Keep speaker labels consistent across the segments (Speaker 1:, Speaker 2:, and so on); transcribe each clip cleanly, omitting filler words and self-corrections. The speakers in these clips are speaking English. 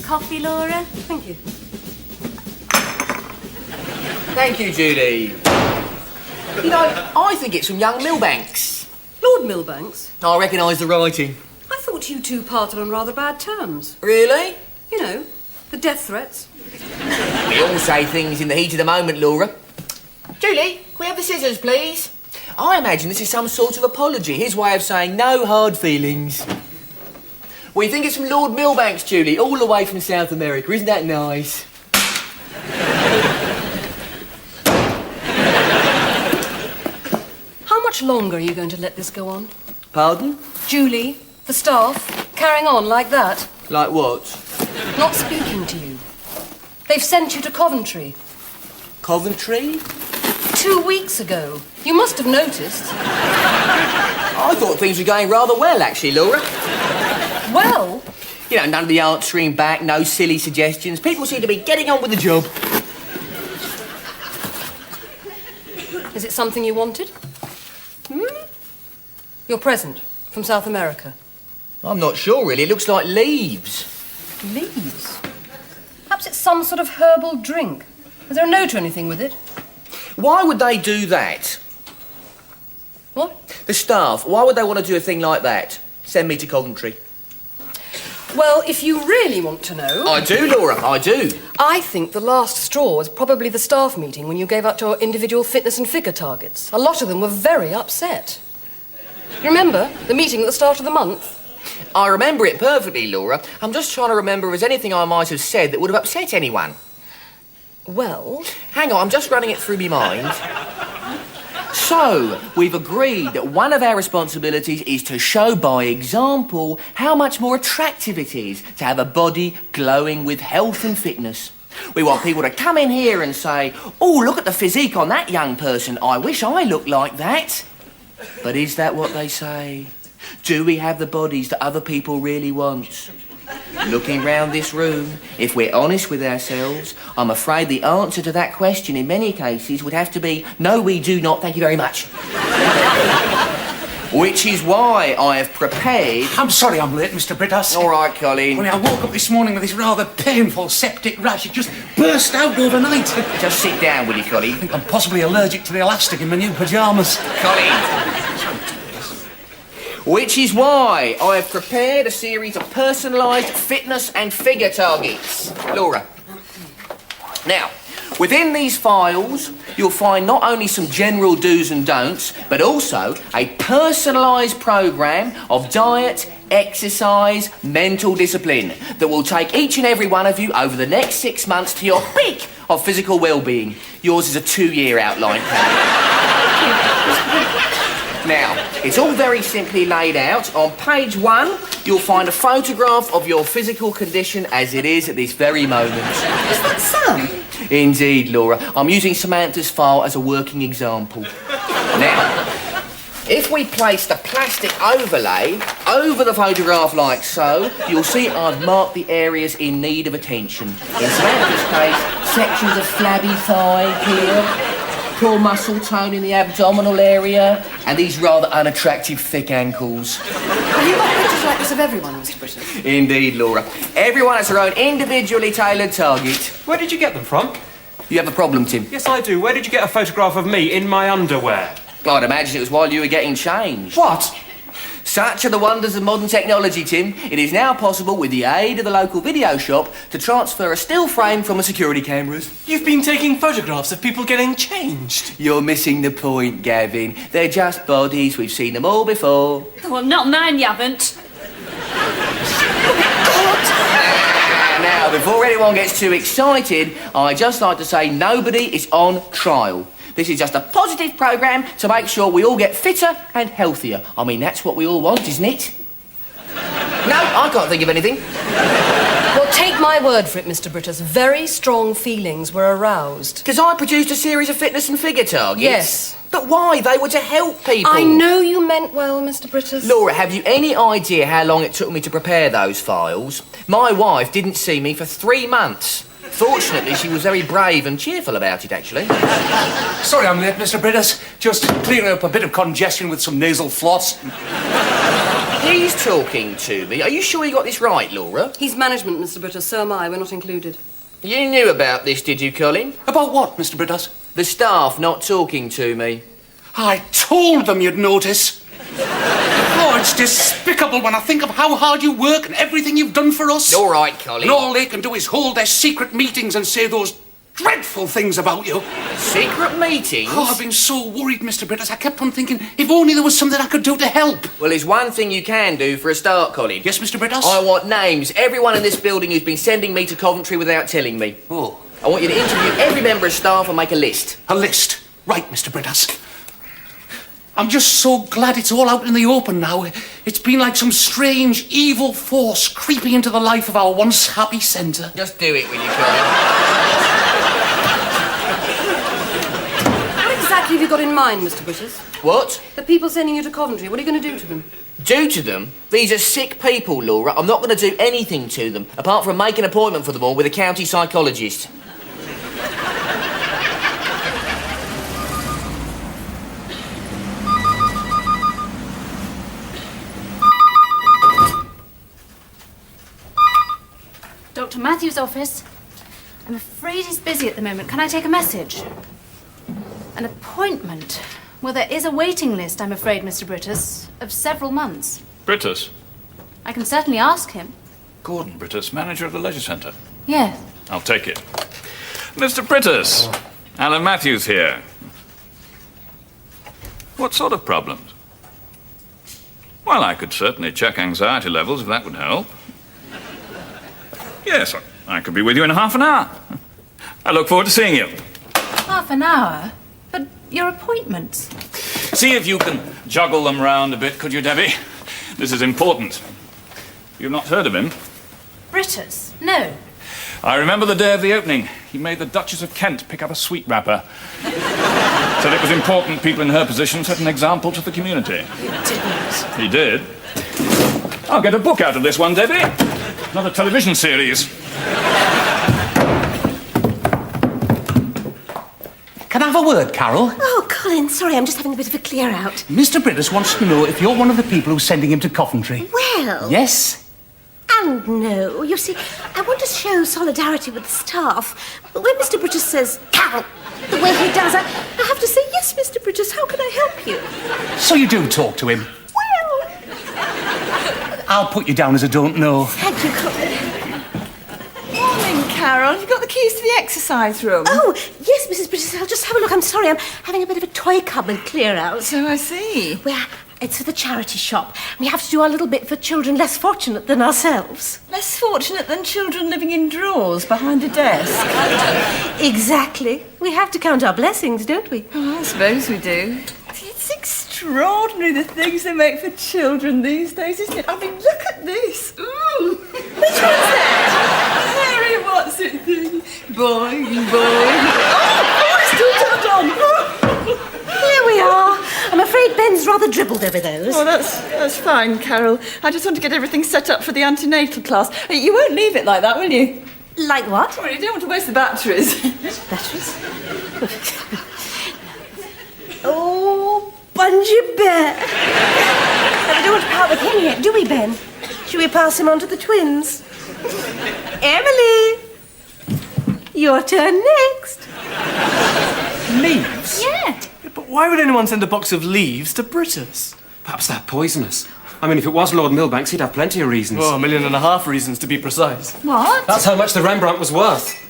Speaker 1: Coffee, Laura?
Speaker 2: Thank you.
Speaker 3: Thank you, Julie. You know, I think it's from young Milbanks.
Speaker 2: Lord Milbanks?
Speaker 3: I recognise the writing.
Speaker 2: I thought you two parted on rather bad terms.
Speaker 3: Really?
Speaker 2: You know, the death threats.
Speaker 3: We all say things in the heat of the moment, Laura. Julie, can we have the scissors, please? I imagine this is some sort of apology, his way of saying no hard feelings. We think it's from Lord Milbanks, Julie, all the way from South America. Isn't that nice?
Speaker 2: How much longer are you going to let this go on?
Speaker 3: Pardon?
Speaker 2: Julie, the staff, carrying on like that?
Speaker 3: Like what?
Speaker 2: Not speaking to you. They've sent you to Coventry.
Speaker 3: Coventry?
Speaker 2: 2 weeks ago. You must have noticed.
Speaker 3: I thought things were going rather well, actually, Laura.
Speaker 2: Well?
Speaker 3: You know, none of the answering back, no silly suggestions. People seem to be getting on with the job.
Speaker 2: Is it something you wanted? Your present from South America.
Speaker 3: I'm not sure, really. It looks like leaves.
Speaker 2: Leaves? Perhaps it's some sort of herbal drink. Is there a note or anything with it?
Speaker 3: Why would they do that?
Speaker 2: What?
Speaker 3: The staff, why would they want to do a thing like that? Send me to Coventry.
Speaker 2: Well, if you really want to know...
Speaker 3: I do, Laura, I do.
Speaker 2: I think the last straw was probably the staff meeting when you gave out your individual fitness and figure targets. A lot of them were very upset. You remember the meeting at the start of the month?
Speaker 3: I remember it perfectly, Laura. I'm just trying to remember if there's anything I might have said that would have upset anyone.
Speaker 2: Well...
Speaker 3: Hang on, I'm just running it through my mind. So, we've agreed that one of our responsibilities is to show by example how much more attractive it is to have a body glowing with health and fitness. We want people to come in here and say, oh, look at the physique on that young person. I wish I looked like that. But is that what they say? Do we have the bodies that other people really want? Looking round this room, if we're honest with ourselves, I'm afraid the answer to that question in many cases would have to be, no, we do not, thank you very much. Which is why I have prepared...
Speaker 4: I'm sorry I'm late, Mr. Brittas.
Speaker 3: All right, Colin.
Speaker 4: When I woke up this morning with this rather painful septic rash, it just burst out overnight.
Speaker 3: Just sit down, will you, Colin?
Speaker 4: I think I'm possibly allergic to the elastic in my new pyjamas.
Speaker 3: Colin! Which is why I have prepared a series of personalised fitness and figure targets. Laura. Now, within these files, you'll find not only some general do's and don'ts, but also a personalised programme of diet, exercise, mental discipline that will take each and every one of you over the next 6 months to your peak of physical well-being. Yours is a 2-year outline plan. Now, it's all very simply laid out. On page 1, you'll find a photograph of your physical condition as it is at this very moment.
Speaker 2: Is that Sam?
Speaker 3: Indeed, Laura. I'm using Samantha's file as a working example. Now, if we place the plastic overlay over the photograph like so, you'll see I've marked the areas in need of attention. In Samantha's case, sections of flabby thigh here, poor muscle tone in the abdominal area, and these rather unattractive thick ankles.
Speaker 2: Have you got pictures like this of everyone, Mr. Brittas?
Speaker 3: Indeed, Laura. Everyone has their own individually tailored target.
Speaker 5: Where did you get them from?
Speaker 3: You have a problem, Tim?
Speaker 5: Yes, I do. Where did you get a photograph of me in my underwear?
Speaker 3: I'd imagine it was while you were getting changed.
Speaker 5: What?
Speaker 3: Such are the wonders of modern technology, Tim. It is now possible, with the aid of the local video shop, to transfer a still frame from the security cameras.
Speaker 6: You've been taking photographs of people getting changed.
Speaker 3: You're missing the point, Gavin. They're just bodies. We've seen them all before.
Speaker 1: Well, not mine, you haven't.
Speaker 3: Now, before anyone gets too excited, I'd just like to say nobody is on trial. This is just a positive programme to make sure we all get fitter and healthier. I mean, that's what we all want, isn't it? No, I can't think of anything.
Speaker 2: Well, take my word for it, Mr. Brittas. Very strong feelings were aroused.
Speaker 3: Because I produced a series of fitness and figure targets.
Speaker 2: Yes.
Speaker 3: But why? They were to help people.
Speaker 2: I know you meant well, Mr. Brittas.
Speaker 3: Laura, have you any idea how long it took me to prepare those files? My wife didn't see me for 3 months. Fortunately, she was very brave and cheerful about it, actually.
Speaker 4: Sorry I'm late, Mr. Brittas. Just clearing up a bit of congestion with some nasal floss.
Speaker 3: He's talking to me. Are you sure you got this right, Laura?
Speaker 2: He's management, Mr. Brittas. So am I. We're not included.
Speaker 3: You knew about this, did you, Colin?
Speaker 4: About what, Mr. Brittas?
Speaker 3: The staff not talking to me.
Speaker 4: I told them you'd notice. Oh, it's despicable when I think of how hard you work and everything you've done for us.
Speaker 3: All right, Colin.
Speaker 4: And all they can do is hold their secret meetings and say those dreadful things about you.
Speaker 3: Secret meetings?
Speaker 4: Oh, I've been so worried, Mr. Brittas. I kept on thinking, if only there was something I could do to help.
Speaker 3: Well, there's one thing you can do for a start, Colin.
Speaker 4: Yes, Mr. Brittas?
Speaker 3: I want names. Everyone in this building who's been sending me to Coventry without telling me.
Speaker 4: Oh.
Speaker 3: I want you to interview every member of staff and make a list.
Speaker 4: A list. Right, Mr. Brittas. I'm just so glad it's all out in the open now. It's been like some strange, evil force creeping into the life of our once happy centre.
Speaker 3: Just do it, will you, Colin?
Speaker 2: What exactly have you got in mind, Mr. Brittas?
Speaker 3: What?
Speaker 2: The people sending you to Coventry, what are you going to do to them?
Speaker 3: Do to them? These are sick people, Laura. I'm not going to do anything to them, apart from make an appointment for them all with a county psychologist.
Speaker 1: Dr. Matthews' office. I'm afraid he's busy at the moment. Can I take a message? An appointment? Well, there is a waiting list, I'm afraid, Mr. Brittas, of several months.
Speaker 7: Brittas.
Speaker 1: I can certainly ask him.
Speaker 7: Gordon Brittas, manager of the leisure centre.
Speaker 1: Yes.
Speaker 7: I'll take it. Mr. Brittas, Alan Matthews here. What sort of problems? Well, I could certainly check anxiety levels if that would help. Yes, I could be with you in half an hour. I look forward to seeing you.
Speaker 1: Half an hour? But your appointments?
Speaker 7: See if you can juggle them round a bit, could you, Debbie? This is important. You've not heard of him?
Speaker 1: Brittas? No.
Speaker 7: I remember the day of the opening. He made the Duchess of Kent pick up a sweet wrapper. Said it was important people in her position set an example to the community.
Speaker 1: He didn't.
Speaker 7: He did. I'll get a book out of this one, Debbie. Another television series.
Speaker 4: Can I have a word, Carol?
Speaker 8: Oh, Colin, sorry, I'm just having a bit of a clear out.
Speaker 4: Mr. Brittas wants to know if you're one of the people who's sending him to Coventry.
Speaker 8: Well...
Speaker 4: Yes?
Speaker 8: And no. You see, I want to show solidarity with the staff. But when Mr. Brittas says, Carol, the way he does, I have to say, yes, Mr. Brittas, how can I help you?
Speaker 4: So you do talk to him?
Speaker 8: Well...
Speaker 4: I'll put you down as a don't know.
Speaker 8: Thank you, Colin.
Speaker 9: Morning, Carol. Have you got the keys to the exercise room?
Speaker 8: Oh, yes, Mrs. Brittas, I'll just have a look. I'm sorry, I'm having a bit of a toy cupboard clear out.
Speaker 9: So I see.
Speaker 8: Well, it's for the charity shop. We have to do our little bit for children less fortunate than ourselves.
Speaker 9: Less fortunate than children living in drawers behind a desk.
Speaker 8: Exactly. We have to count our blessings, don't we?
Speaker 9: Oh, I suppose we do. It's extraordinary the things they make for children these days, isn't it? I mean, look at this. Ooh. Which one's that? Harry What's-it thing. Boing, boing. Oh, it's still turned on.
Speaker 8: Here we are. I'm afraid Ben's rather dribbled over those.
Speaker 9: Oh, that's fine, Carol. I just want to get everything set up for the antenatal class. You won't leave it like that, will you?
Speaker 8: Like what?
Speaker 9: Well, you don't want to waste the batteries.
Speaker 8: Batteries? Oh, Bungy Bear. Now, we don't want to part with him yet, do we, Ben? Should we pass him on to the twins? Emily, your turn next.
Speaker 6: Leaves?
Speaker 1: Yeah.
Speaker 6: But why would anyone send a box of leaves to Brittas?
Speaker 5: Perhaps they're poisonous. I mean, if it was Lord Millbanks, he'd have plenty of reasons.
Speaker 6: Oh, 1.5 million reasons to be precise.
Speaker 1: What?
Speaker 5: That's how much the Rembrandt was worth.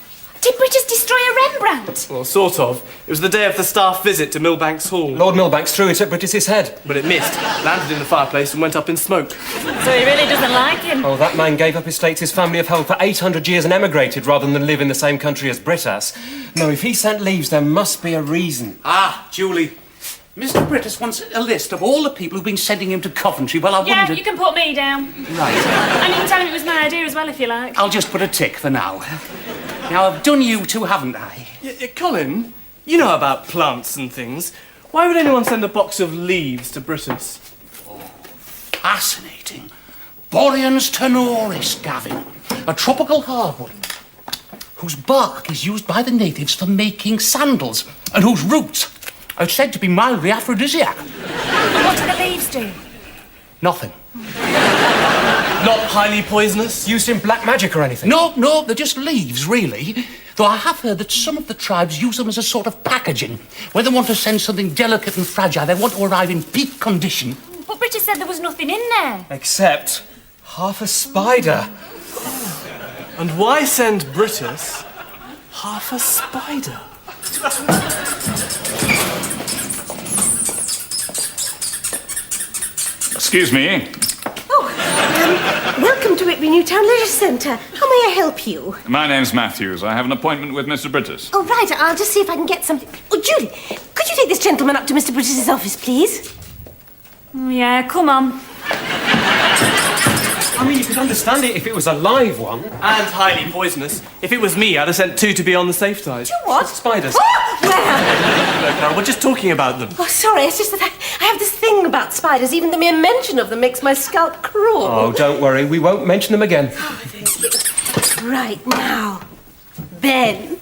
Speaker 1: Did Brittas destroy a Rembrandt?
Speaker 6: Well, sort of. It was the day of the staff visit to Millbanks Hall.
Speaker 5: Lord Millbanks threw it at Brittas's head.
Speaker 6: But it missed, landed in the fireplace and went up in smoke.
Speaker 1: So he really doesn't like him.
Speaker 5: Oh, that man gave up estates his family have held for 800 years and emigrated rather than live in the same country as Brittas. No, if he sent leaves, there must be a reason.
Speaker 4: Ah, Julie. Mr. Brittas wants a list of all the people who've been sending him to Coventry. Well, I
Speaker 1: Yeah,
Speaker 4: wondered...
Speaker 1: you can put me down.
Speaker 4: Right.
Speaker 1: And you can tell him it was my idea as well, if you like.
Speaker 4: I'll just put a tick for now. Now, I've done you two, haven't I?
Speaker 6: Colin, you know about plants and things. Why would anyone send a box of leaves to Brittas?
Speaker 4: Fascinating. Boreans tenoris, Gavin. A tropical hardwood whose bark is used by the natives for making sandals and whose roots are said to be mildly aphrodisiac.
Speaker 1: What do the leaves do?
Speaker 4: Nothing.
Speaker 6: Not highly poisonous?
Speaker 5: Used in black magic or anything?
Speaker 4: No, they're just leaves, really. Though I have heard that some of the tribes use them as a sort of packaging. When they want to send something delicate and fragile, they want to arrive in peak condition.
Speaker 1: But Brittas said there was nothing in there.
Speaker 5: Except half a spider.
Speaker 6: And why send Brittas half a spider?
Speaker 7: Excuse me.
Speaker 8: Welcome to Whitby Newtown Leisure Centre. How may I help you?
Speaker 7: My name's Matthews. I have an appointment with Mr. Brittas.
Speaker 8: Oh, right. I'll just see if I can get something. Oh, Julie, could you take this gentleman up to Mr. Brittas' office, please?
Speaker 1: Yeah, come on.
Speaker 5: I mean, you could understand it if it was a live one.
Speaker 6: And highly poisonous. If it was me, I'd have sent 2 to be on the safe side.
Speaker 8: What?
Speaker 5: Spiders.
Speaker 8: Oh, well.
Speaker 6: No, Carol, we're just talking about them.
Speaker 8: Oh, sorry. It's just that I have this thing about spiders. Even the mere mention of them makes my scalp crawl.
Speaker 5: Oh, don't worry. We won't mention them again.
Speaker 8: Oh, thank you. Right now, Ben.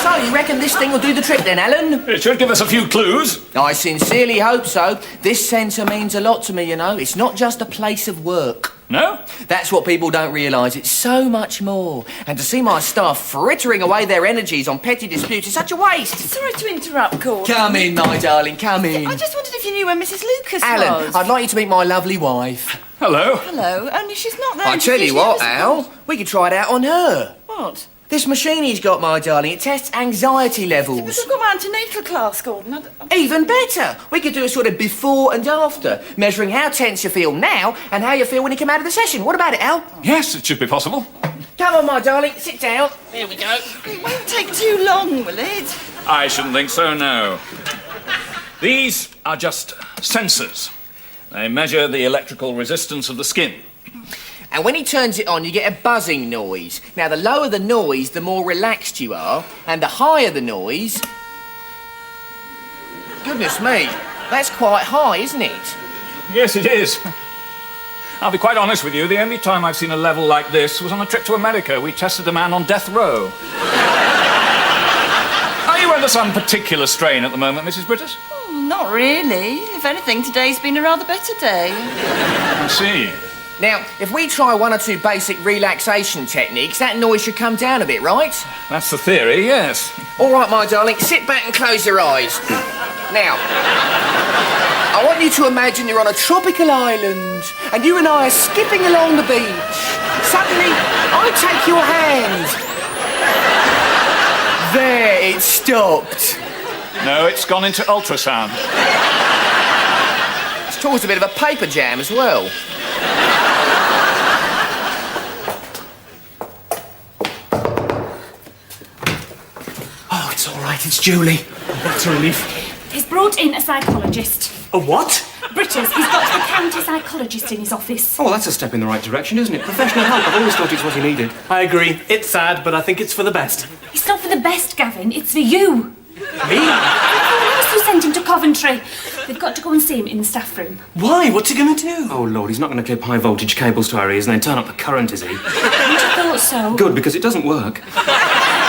Speaker 3: So, you reckon this thing will do the trick then, Alan?
Speaker 7: It should give us a few clues.
Speaker 3: I sincerely hope so. This centre means a lot to me, you know. It's not just a place of work.
Speaker 7: No?
Speaker 3: That's what people don't realise. It's so much more. And to see my staff frittering away their energies on petty disputes is such a waste.
Speaker 9: Sorry to interrupt, Gordon.
Speaker 3: Come in, my darling, come in.
Speaker 9: I just wondered if you knew where Mrs. Lucas
Speaker 3: Alan,
Speaker 9: was.
Speaker 3: I'd like you to meet my lovely wife.
Speaker 7: Hello.
Speaker 9: Hello, only she's not there.
Speaker 3: I tell you what, Al, we could try it out on her.
Speaker 9: What?
Speaker 3: This machine he's got, my darling, it tests anxiety
Speaker 9: But
Speaker 3: levels.
Speaker 9: I've got my antenatal class, Gordon.
Speaker 3: Even better. We could do a sort of before and after, measuring how tense you feel now and how you feel when you come out of the session. What about it, Al?
Speaker 7: Yes, it should be possible.
Speaker 3: Come on, my darling, sit down. There we go.
Speaker 9: It won't take too long, will it?
Speaker 7: I shouldn't think so, no. These are just sensors. They measure the electrical resistance of the skin.
Speaker 3: And when he turns it on, you get a buzzing noise. Now, the lower the noise, the more relaxed you are, and the higher the noise... Goodness me, that's quite high, isn't it?
Speaker 7: Yes, it is. I'll be quite honest with you, the only time I've seen a level like this was on a trip to America. We tested a man on death row. Are you under some particular strain at the moment, Mrs. Brittas?
Speaker 9: Not really. If anything, today's been a rather better day.
Speaker 7: I see.
Speaker 3: Now, if we try 1 or 2 basic relaxation techniques, that noise should come down a bit, right?
Speaker 7: That's the theory, yes.
Speaker 3: All right, my darling, sit back and close your eyes. Now, I want you to imagine you're on a tropical island and you and I are skipping along the beach. Suddenly, I take your hand. There, it stopped.
Speaker 7: No, it's gone into ultrasound.
Speaker 3: It's caused a bit of a paper jam as well.
Speaker 6: Oh, it's all right. It's Julie. That's a relief.
Speaker 1: He's brought in a psychologist.
Speaker 6: A what?
Speaker 1: Brittas, he's got the county psychologist in his office.
Speaker 5: Oh, well, that's a step in the right direction, isn't it? Professional help. I've always thought it's what he needed.
Speaker 6: I agree. It's sad, but I think it's for the best.
Speaker 1: It's not for the best, Gavin. It's for you.
Speaker 6: Me?
Speaker 1: Everyone else who sent him to Coventry. They've got to go and see him in the staff room.
Speaker 6: Why? What's he going to do?
Speaker 5: Oh, Lord, he's not going to clip high-voltage cables to our ears and then turn up the current, is he?
Speaker 1: I thought so.
Speaker 5: Good, because it doesn't work.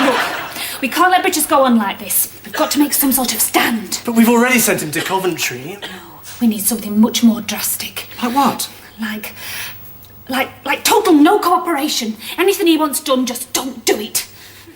Speaker 1: Look, we can't let Brittas go on like this. We've got to make some sort of stand.
Speaker 6: But we've already sent him to Coventry.
Speaker 1: We need something much more drastic.
Speaker 5: Like what?
Speaker 1: Like total no cooperation. Anything he wants done, just don't do it.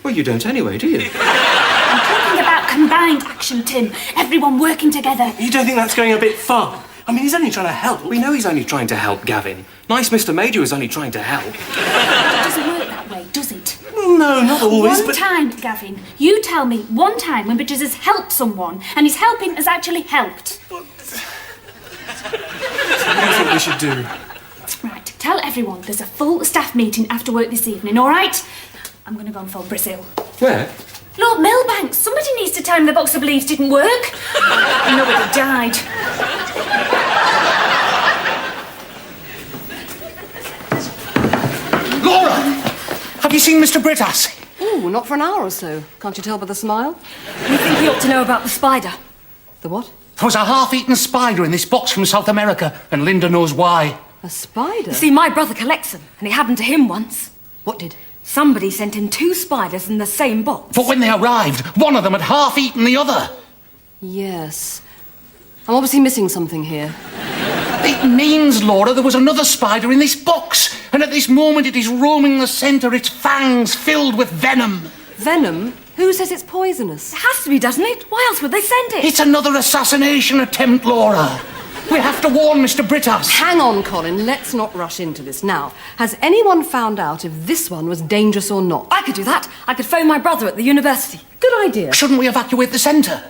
Speaker 5: Well, you don't anyway, do you?
Speaker 1: I'm talking about combined action, Tim. Everyone working together.
Speaker 6: You don't think that's going a bit far? I mean, he's only trying to help.
Speaker 5: We know he's only trying to help, Gavin. Nice Mr. Major is only trying to help.
Speaker 1: It doesn't work that way, does it?
Speaker 6: No, not always,
Speaker 1: One time, Gavin. You tell me one time when Brittas has helped someone and his helping has actually helped.
Speaker 6: What do you think we should do?
Speaker 1: Right, tell everyone there's a full staff meeting after work this evening, all right? I'm going to go and phone Brazil.
Speaker 5: Where?
Speaker 1: Lord Millbank, somebody needs to tell him the box of leaves didn't work. Nobody died.
Speaker 4: Laura! Have you seen Mr. Brittas?
Speaker 2: Ooh, not for an hour or so. Can't you tell by the smile?
Speaker 1: We think he ought to know about the spider.
Speaker 2: The what?
Speaker 4: There was a half-eaten spider in this box from South America, and Linda knows why.
Speaker 2: A spider?
Speaker 10: See, my brother collects them, and it happened to him once.
Speaker 2: What did?
Speaker 10: Somebody sent him 2 spiders in the same box.
Speaker 4: But when they arrived, one of them had half-eaten the other.
Speaker 2: Yes. I'm obviously missing something here.
Speaker 4: It means, Laura, there was another spider in this box, and at this moment it is roaming the centre, its fangs filled with venom.
Speaker 2: Venom? Who says it's poisonous?
Speaker 10: It has to be, doesn't it? Why else would they send it?
Speaker 4: It's another assassination attempt, Laura. We have to warn Mr. Brittas.
Speaker 2: Hang on, Colin. Let's not rush into this now. Has anyone found out if this one was dangerous or not?
Speaker 10: I could do that. I could phone my brother at the university.
Speaker 2: Good idea.
Speaker 4: Shouldn't we evacuate the centre?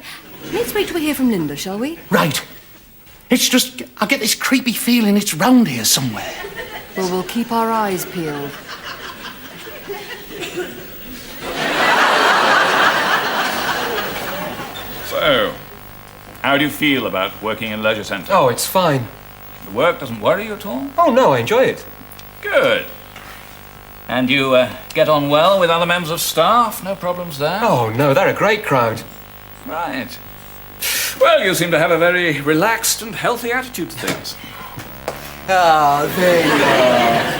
Speaker 2: Let's wait till we hear from Linda, shall we?
Speaker 4: Right. It's just, I get this creepy feeling it's round here somewhere.
Speaker 2: Well, we'll keep our eyes peeled.
Speaker 7: So, how do you feel about working in leisure centre?
Speaker 5: Oh, it's fine.
Speaker 7: The work doesn't worry you at all?
Speaker 5: Oh, no, I enjoy it.
Speaker 7: Good. And you get on well with other members of staff? No problems there?
Speaker 5: Oh, no, they're a great crowd.
Speaker 7: Right. Well, you seem to have a very relaxed and healthy attitude to things.
Speaker 3: Ah, there you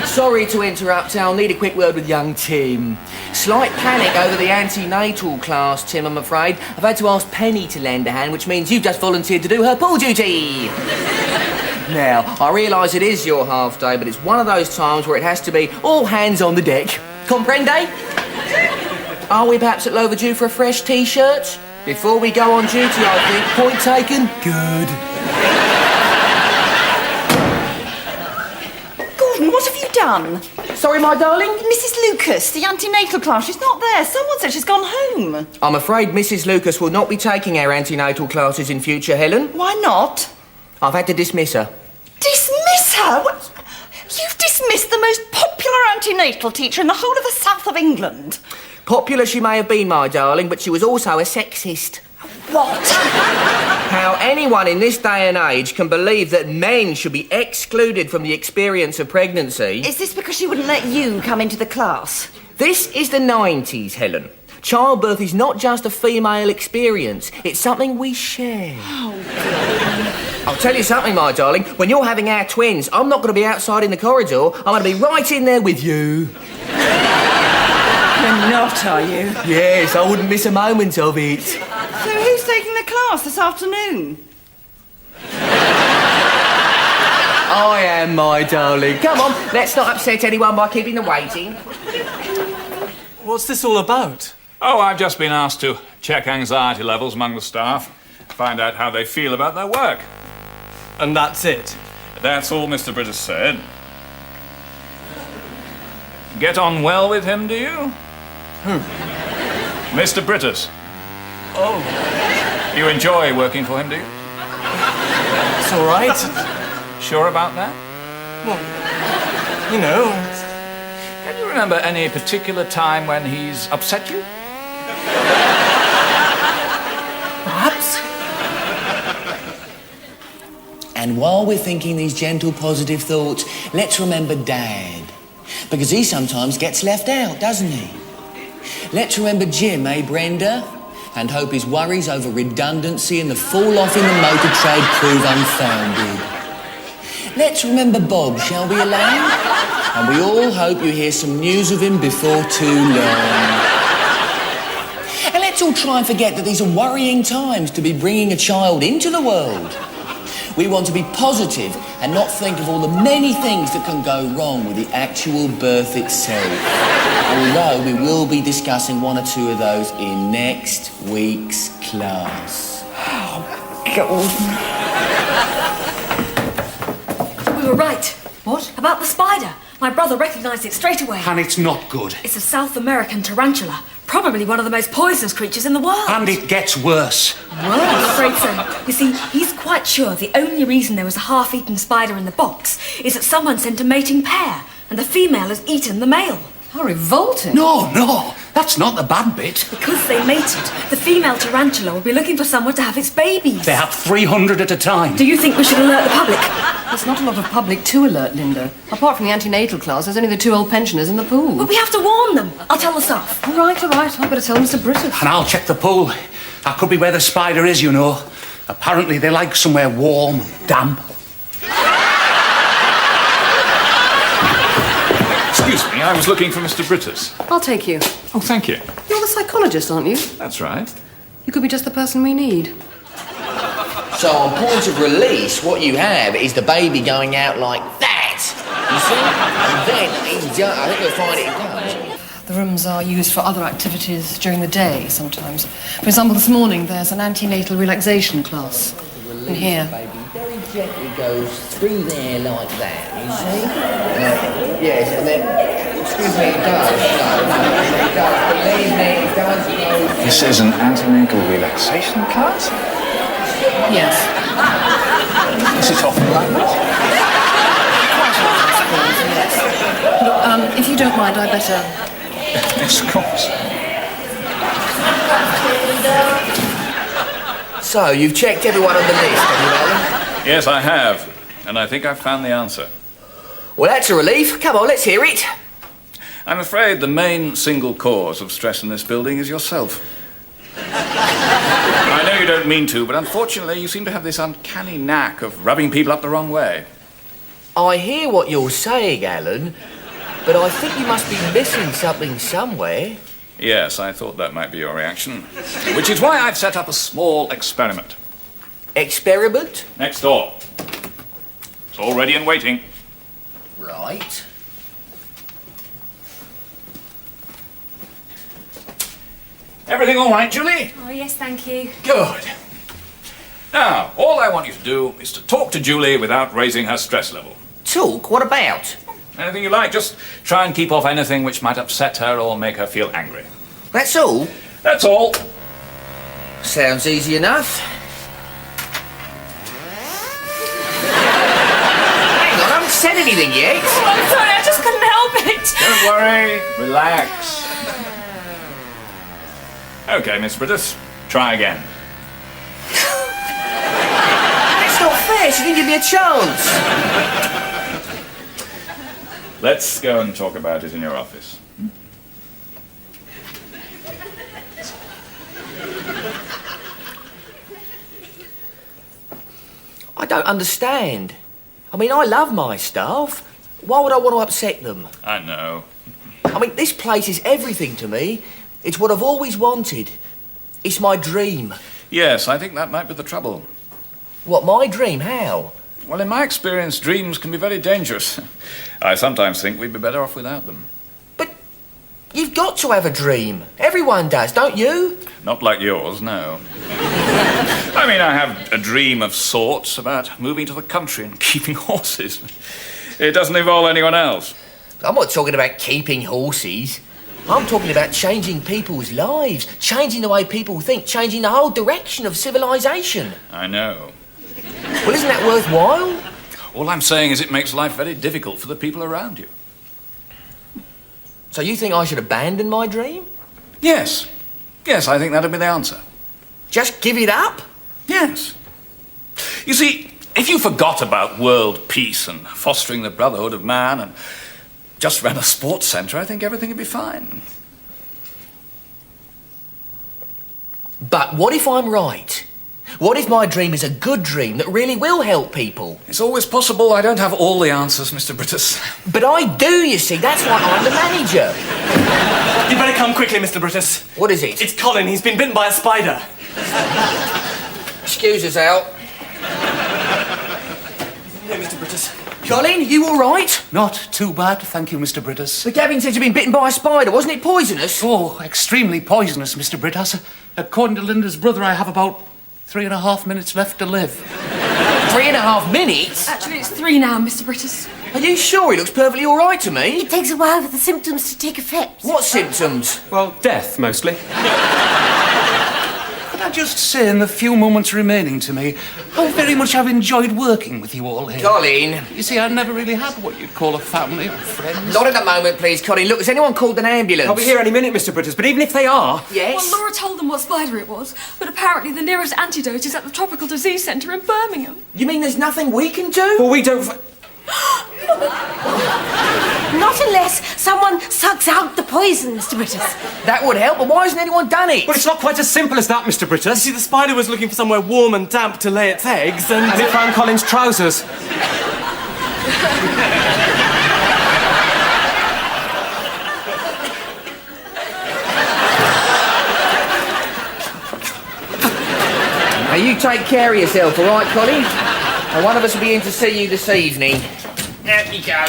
Speaker 3: are. Sorry to interrupt, I'll need a quick word with young Tim. Slight panic over the antenatal class, Tim, I'm afraid. I've had to ask Penny to lend a hand, which means you've just volunteered to do her pool duty. Now, I realise it is your half day, but it's one of those times where it has to be all hands on the deck. Comprende? Are we perhaps a little overdue for a fresh T-shirt? Before we go on duty, I think. Point taken? Good.
Speaker 9: Gordon, what have you done?
Speaker 3: Sorry, my darling?
Speaker 9: Mrs. Lucas, the antenatal class, she's not there. Someone said she's gone home.
Speaker 3: I'm afraid Mrs. Lucas will not be taking our antenatal classes in future, Helen.
Speaker 9: Why not?
Speaker 3: I've had to dismiss her.
Speaker 9: Dismiss her? What? You've dismissed the most popular antenatal teacher in the whole of the south of England.
Speaker 3: Popular she may have been, my darling, but she was also a sexist.
Speaker 9: What?
Speaker 3: How anyone in this day and age can believe that men should be excluded from the experience of pregnancy...
Speaker 9: Is this because she wouldn't let you come into the class?
Speaker 3: This is the 90s, Helen. Childbirth is not just a female experience, it's something we share. Oh, I'll tell you something, my darling. When you're having our twins, I'm not going to be outside in the corridor. I'm going to be right in there with you.
Speaker 9: You're not, are you?
Speaker 3: Yes, I wouldn't miss a moment of it.
Speaker 9: So who's taking the class this afternoon?
Speaker 3: I am, my darling. Come on, let's not upset anyone by keeping them waiting.
Speaker 6: What's this all about?
Speaker 7: Oh, I've just been asked to check anxiety levels among the staff, find out how they feel about their work.
Speaker 6: And that's it?
Speaker 7: That's all Mr. Brittas said. Get on well with him, do you?
Speaker 6: Who?
Speaker 7: Mr. Brittas.
Speaker 6: Oh.
Speaker 7: You enjoy working for him, do you?
Speaker 6: It's all right.
Speaker 7: Sure about that?
Speaker 6: Well, you know...
Speaker 7: Can you remember any particular time when he's upset you?
Speaker 6: Perhaps.
Speaker 3: And while we're thinking these gentle, positive thoughts, let's remember Dad. Because he sometimes gets left out, doesn't he? Let's remember Jim, eh, Brenda? And hope his worries over redundancy and the fall-off in the motor trade prove unfounded. Let's remember Bob, shall we, Elaine? And we all hope you hear some news of him before too long. And let's all try and forget that these are worrying times to be bringing a child into the world. We want to be positive and not think of all the many things that can go wrong with the actual birth itself. Although we will be discussing one or two of those in next week's class.
Speaker 9: Oh, Gordon.
Speaker 10: We were right.
Speaker 2: What?
Speaker 10: About the spider. My brother recognised it straight away.
Speaker 4: And it's not good.
Speaker 10: It's a South American tarantula. Probably one of the most poisonous creatures in the world.
Speaker 4: And it gets worse.
Speaker 10: I'm afraid so. You see, he's quite sure the only reason there was a half-eaten spider in the box is that someone sent a mating pair, and the female has eaten the male.
Speaker 2: How revolting.
Speaker 4: No, that's not the bad bit.
Speaker 10: Because they mated, the female tarantula will be looking for someone to have its babies.
Speaker 4: They have 300 at a time.
Speaker 10: Do you think we should alert the public?
Speaker 2: There's not a lot of public to alert, Linda. Apart from the antenatal class, there's only the 2 old pensioners in the pool.
Speaker 10: But we have to warn them. I'll tell the staff.
Speaker 2: All right. I'd better tell Mr. Brittas.
Speaker 4: And I'll check the pool. That could be where the spider is, you know. Apparently they like somewhere warm and damp.
Speaker 7: Excuse me, I was looking for Mr. Brittas.
Speaker 2: I'll take you.
Speaker 7: Oh, thank you.
Speaker 2: You're the psychologist, aren't you?
Speaker 7: That's right.
Speaker 2: You could be just the person we need.
Speaker 3: So on point of release, what you have is the baby going out like that. You see? And then he's done. I think you'll find it does.
Speaker 2: The rooms are used for other activities during the day sometimes. For example, this morning there's an antenatal relaxation class in here.
Speaker 3: Baby very gently goes through there like that, you see? Yes, and then, excuse me, it does. No, it does. Believe me, it does go.
Speaker 7: This is an antenatal relaxation class?
Speaker 2: Yes.
Speaker 7: Is it often like this?
Speaker 2: Look, if you don't mind, I'd better...
Speaker 7: Yes, of course.
Speaker 3: So, you've checked everyone on the list, have you, Alan?
Speaker 7: Yes, I have. And I think I've found the answer.
Speaker 3: Well, that's a relief. Come on, let's hear it.
Speaker 7: I'm afraid the main single cause of stress in this building is yourself. I know you don't mean to, but unfortunately you seem to have this uncanny knack of rubbing people up the wrong way.
Speaker 3: I hear what you're saying, Alan, but I think you must be missing something somewhere.
Speaker 7: Yes, I thought that might be your reaction. Which is why I've set up a small experiment.
Speaker 3: Experiment?
Speaker 7: Next door. It's all ready and waiting.
Speaker 3: Right.
Speaker 7: Everything all right, Julie?
Speaker 10: Oh, yes, thank you.
Speaker 7: Good. Now, all I want you to do is to talk to Julie without raising her stress level.
Speaker 3: Talk? What about?
Speaker 7: Anything you like, just try and keep off anything which might upset her or make her feel angry.
Speaker 3: That's all?
Speaker 7: That's all.
Speaker 3: Sounds easy enough. Hang on, I haven't said anything yet.
Speaker 10: Oh, I'm sorry, I just couldn't help it.
Speaker 7: Don't worry, relax. Okay, Miss Brittas, try again.
Speaker 3: That's not fair. She didn't give me a chance.
Speaker 7: Let's go and talk about it in your office.
Speaker 3: I don't understand. I mean, I love my staff. Why would I want to upset them?
Speaker 7: I know.
Speaker 3: I mean, this place is everything to me. It's what I've always wanted. It's my dream.
Speaker 7: Yes, I think that might be the trouble.
Speaker 3: What, my dream? How?
Speaker 7: Well, in my experience, dreams can be very dangerous. I sometimes think we'd be better off without them.
Speaker 3: But you've got to have a dream. Everyone does, don't you?
Speaker 7: Not like yours, no. I mean, I have a dream of sorts about moving to the country and keeping horses. It doesn't involve anyone else.
Speaker 3: I'm not talking about keeping horses. I'm talking about changing people's lives, changing the way people think, changing the whole direction of civilization.
Speaker 7: I know.
Speaker 3: Well, isn't that worthwhile?
Speaker 7: All I'm saying is it makes life very difficult for the people around you.
Speaker 3: So you think I should abandon my dream?
Speaker 7: Yes. Yes, I think that'd be the answer.
Speaker 3: Just give it up?
Speaker 7: Yes. You see, if you forgot about world peace and fostering the brotherhood of man and just ran a sports centre, I think everything would be fine.
Speaker 3: But what if I'm right? What if my dream is a good dream that really will help people?
Speaker 7: It's always possible. I don't have all the answers, Mr. Brittas.
Speaker 3: But I do, you see. That's why I'm the manager.
Speaker 6: You'd better come quickly, Mr. Brittas.
Speaker 3: What is it?
Speaker 6: It's Colin. He's been bitten by a spider.
Speaker 3: Excuse us, Al.
Speaker 6: Here, Mr. Brittas.
Speaker 3: Colin, you all right?
Speaker 4: Not too bad, thank you, Mr. Brittas.
Speaker 3: The Gavin said you'd been bitten by a spider. Wasn't it poisonous?
Speaker 4: Oh, extremely poisonous, Mr. Brittas. According to Linda's brother, I have about 3.5 minutes left to live.
Speaker 3: 3.5 minutes?
Speaker 10: Actually, it's 3 now, Mr. Brittas.
Speaker 3: Are you sure? He looks perfectly all right to me.
Speaker 8: It takes a while for the symptoms to take effect.
Speaker 3: What symptoms?
Speaker 5: Well, death, mostly.
Speaker 4: Could I just say, in the few moments remaining to me, how very much I've enjoyed working with you all here.
Speaker 3: Colin.
Speaker 4: You see, I never really had what you'd call a family or friends.
Speaker 3: Not at the moment, please, Colin. Look, has anyone called an ambulance?
Speaker 5: I'll be here any minute, Mr. Brittas, but even if they are...
Speaker 3: Yes?
Speaker 10: Well, Laura told them what spider it was, but apparently the nearest antidote is at the Tropical Disease Centre in Birmingham.
Speaker 3: You mean there's nothing we can do?
Speaker 5: Well, we don't...
Speaker 8: Not unless someone sucks out the poison, Mr. Brittas.
Speaker 3: That would help, but why hasn't anyone done it?
Speaker 5: Well, it's not quite as simple as that, Mr. Brittas.
Speaker 6: See, the spider was looking for somewhere warm and damp to lay its eggs, and
Speaker 5: And it found Colin's trousers.
Speaker 3: Are you take care of yourself, all right, Colin? And one of us will be in to see you this evening. Out you go.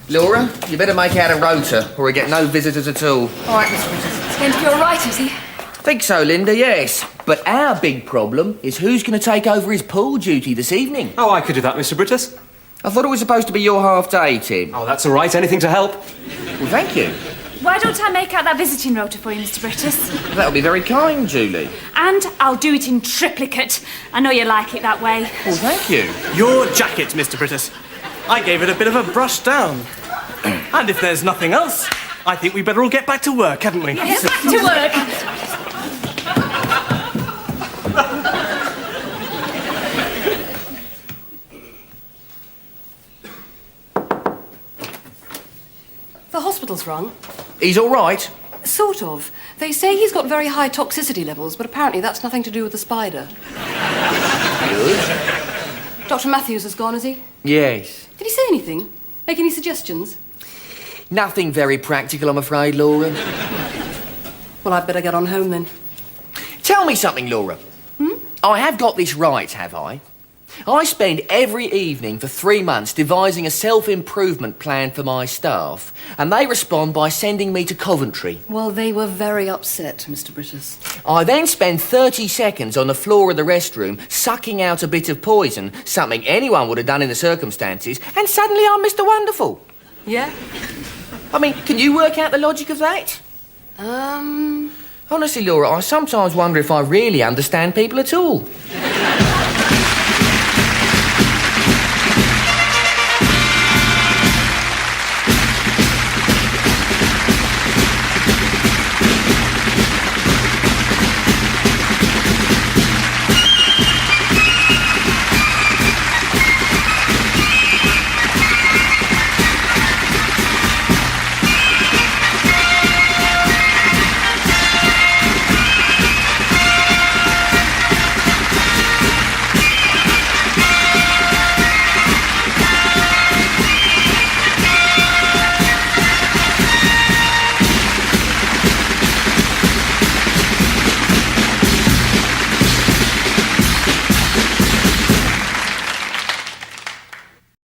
Speaker 3: Laura, you better make out a rota, or we get no visitors at all.
Speaker 10: All right, Mr. Brittas. It's going to be all right, is he?
Speaker 3: Think so, Linda, yes. But our big problem is who's going to take over his pool duty this evening.
Speaker 5: Oh, I could do that, Mr. Brittas.
Speaker 3: I thought it was supposed to be your half day, Tim.
Speaker 5: Oh, that's all right. Anything to help.
Speaker 3: Well, thank you.
Speaker 1: Why don't I make out that visiting rota for you, Mr. Brittas?
Speaker 3: That'll be very kind, Julie.
Speaker 1: And I'll do it in triplicate. I know you like it that way.
Speaker 3: Well, thank you.
Speaker 6: Your jacket, Mr. Brittas. I gave it a bit of a brush down. And if there's nothing else, I think we better all get back to work, haven't we?
Speaker 1: Yes, back to work.
Speaker 2: The hospital's rung.
Speaker 3: He's all right.
Speaker 2: Sort of. They say he's got very high toxicity levels, but apparently that's nothing to do with the spider.
Speaker 3: Good.
Speaker 2: Dr. Matthews has gone, has he?
Speaker 3: Yes.
Speaker 2: Did he say anything? Make any suggestions?
Speaker 3: Nothing very practical, I'm afraid, Laura.
Speaker 2: Well, I'd better get on home then.
Speaker 3: Tell me something, Laura. I have got this right, have I? I spend every evening for 3 months devising a self-improvement plan for my staff, and they respond by sending me to Coventry.
Speaker 2: Well, they were very upset, Mr. Brittas.
Speaker 3: I then spend 30 seconds on the floor of the restroom sucking out a bit of poison, something anyone would have done in the circumstances, and suddenly I'm Mr. Wonderful.
Speaker 2: Yeah?
Speaker 3: I mean, can you work out the logic of that? Honestly, Laura, I sometimes wonder if I really understand people at all.